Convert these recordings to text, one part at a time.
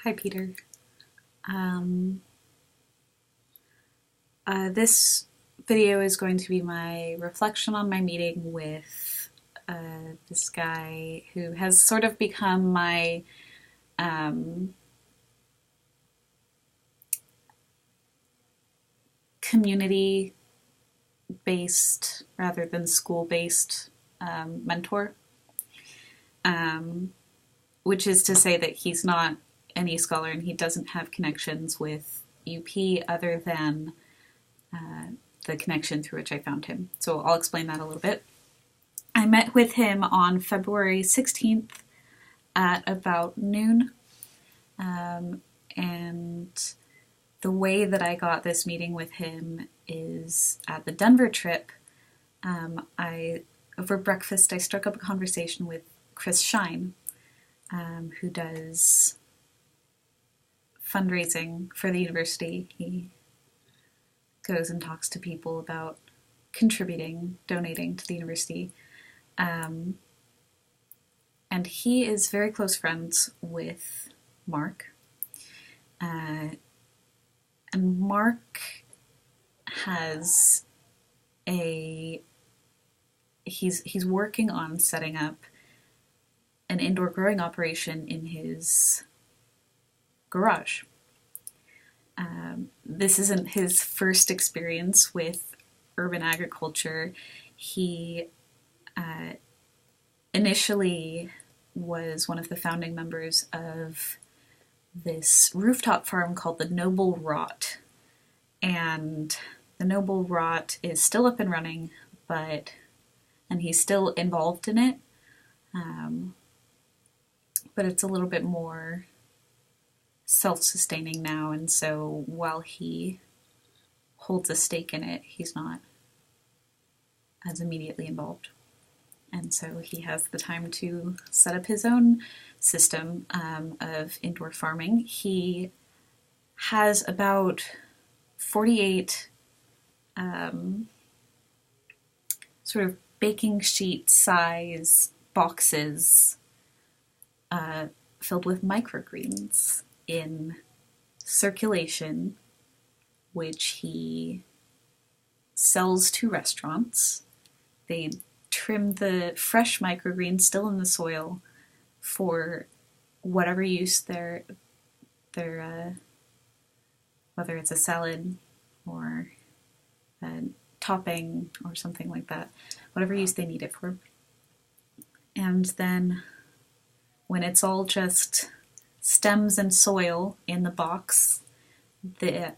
Hi, Peter. Um, this video is going to be my reflection on my meeting with this guy who has sort of become my um, community based rather than school based mentor, um, which is to say that he's not an e-scholar and he doesn't have connections with UP other than the connection through which I found him. So I'll explain that a little bit. I met with him on February 16th at about noon. And the way that I got this meeting with him is at the Denver trip. Over breakfast, I struck up a conversation with Chris Shine, who does fundraising for the university. He goes and talks to people about contributing, donating to the university. And he is very close friends with Marc. And Marc has he's working on setting up an indoor growing operation in his garage. This isn't his first experience with urban agriculture. He initially was one of the founding members of this rooftop farm called the Noble Rot. And the Noble Rot is still up and running, and he's still involved in it. But it's a little bit more self-sustaining now, and so while he holds a stake in it, he's not as immediately involved. And so he has the time to set up his own system of indoor farming. He has about 48 sort of baking sheet size boxes filled with microgreens in circulation, which he sells to restaurants. They trim the fresh microgreens still in the soil for whatever use they're whether it's a salad or a topping or something like that, whatever use they need it for. And then when it's all just stems and soil in the box, the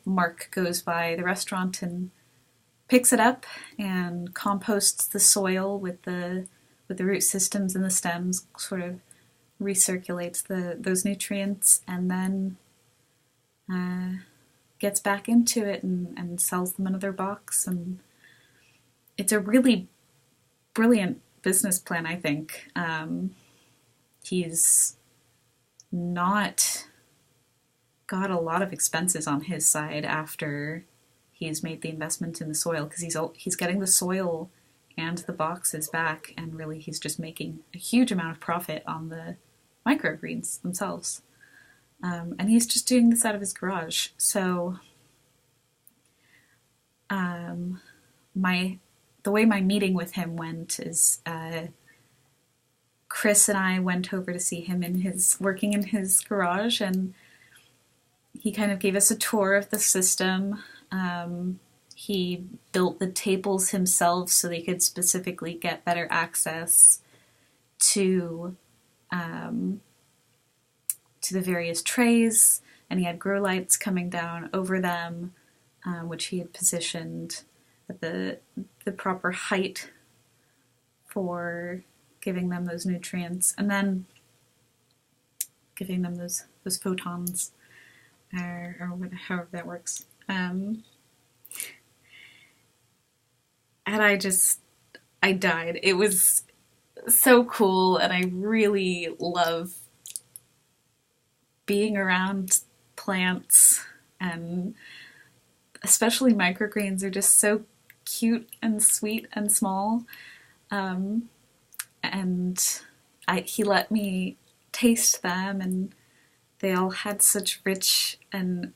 Marc goes by the restaurant and picks it up and composts the soil with the root systems in the stems, sort of recirculates those nutrients, and then gets back into it and sells them in another box. And it's a really brilliant business plan, I think. He's not got a lot of expenses on his side after he's made the investment in the soil, because he's getting the soil and the boxes back, and really he's just making a huge amount of profit on the microgreens themselves. And he's just doing this out of his garage. So the way my meeting with him went is Chris and I went over to see him working in his garage, and he kind of gave us a tour of the system. He built the tables himself so they could specifically get better access to the various trays, and he had grow lights coming down over them, which he had positioned at the proper height for giving them those nutrients, and then giving them those photons, or however that works. And I died. It was so cool, and I really love being around plants, and especially microgreens are just so cute and sweet and small. And he let me taste them, and they all had such rich and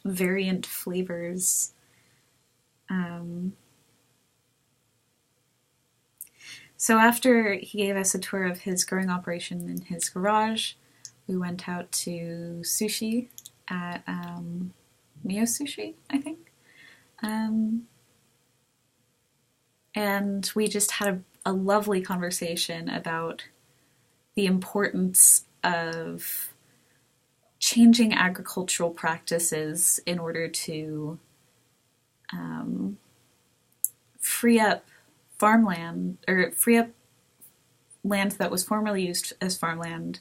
variant flavors. So after he gave us a tour of his growing operation in his garage, we went out to sushi at Mio Sushi, I think. And we just had a lovely conversation about the importance of changing agricultural practices in order to free up farmland, or free up land that was formerly used as farmland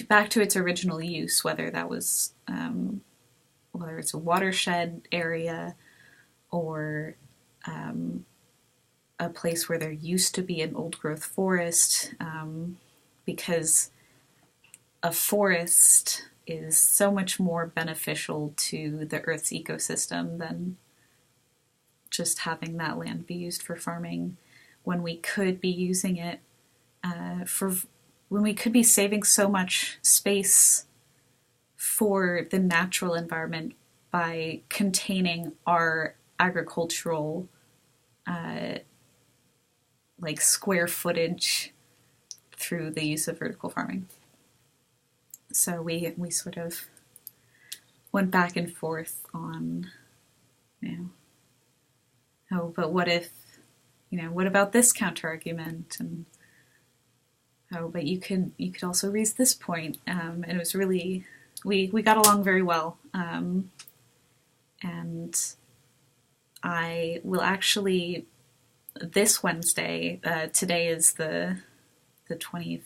back to its original use, whether that was whether it's a watershed area or a place where there used to be an old-growth forest, because a forest is so much more beneficial to the Earth's ecosystem than just having that land be used for farming, when we could be using it when we could be saving so much space for the natural environment by containing our agricultural square footage through the use of vertical farming. So we sort of went back and forth on, oh, but what if, what about this counter argument? And oh, but you could also raise this point. And it was really, we got along very well. And I will actually, this Wednesday, today is the 25th,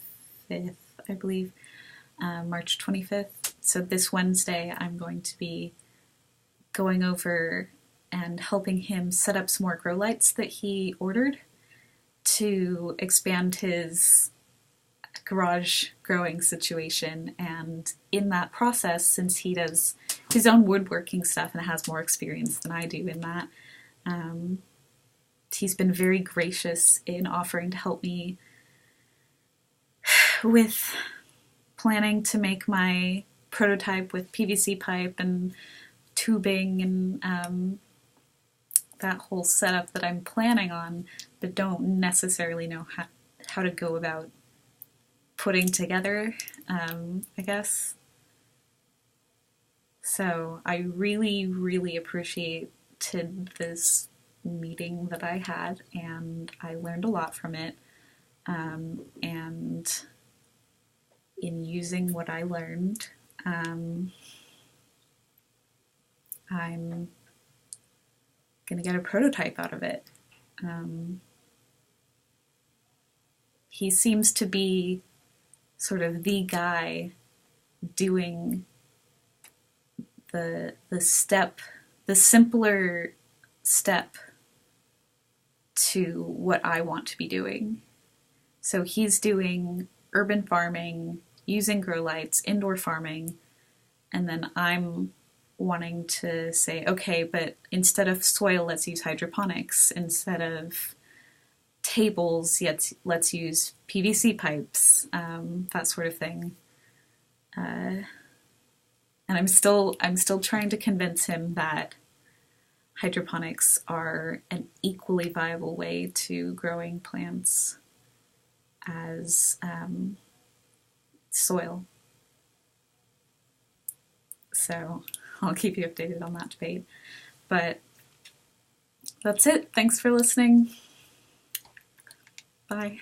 I believe, March 25th. So this Wednesday I'm going to be going over and helping him set up some more grow lights that he ordered to expand his garage growing situation. And in that process, since he does his own woodworking stuff and has more experience than I do in that, he's been very gracious in offering to help me with planning to make my prototype with PVC pipe and tubing and that whole setup that I'm planning on, but don't necessarily know how to go about putting together, I guess. So I really, really appreciated this meeting that I had, and I learned a lot from it. And in using what I learned, I'm going to get a prototype out of it. He seems to be sort of the guy doing the simpler step to what I want to be doing. So he's doing urban farming, using grow lights, indoor farming, and then I'm wanting to say, okay, but instead of soil, let's use hydroponics. Instead of tables, let's use PVC pipes, that sort of thing. And I'm still trying to convince him that hydroponics are an equally viable way to growing plants as soil. So I'll keep you updated on that debate. But that's it. Thanks for listening. Bye.